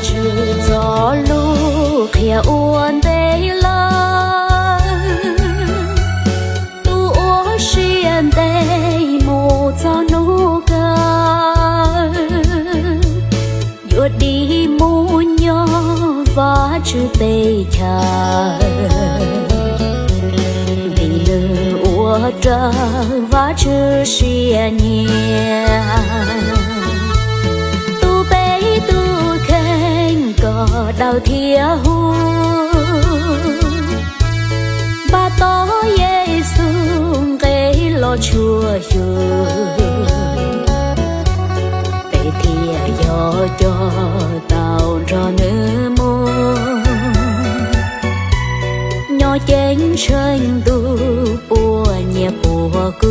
chữ gió lu khía uốn tê la tu ô xiên tê mù cho nu ca yuột đi mu nhỏ và chữ tê cha đi lơ uốn tra và chữ xiên nhẹ đào thia hu ba tó Giêsu cái lo chùa chùa để thia gió cho tàu cho nữ mô nhỏ chén trên tu bùa nhẹ bùa cu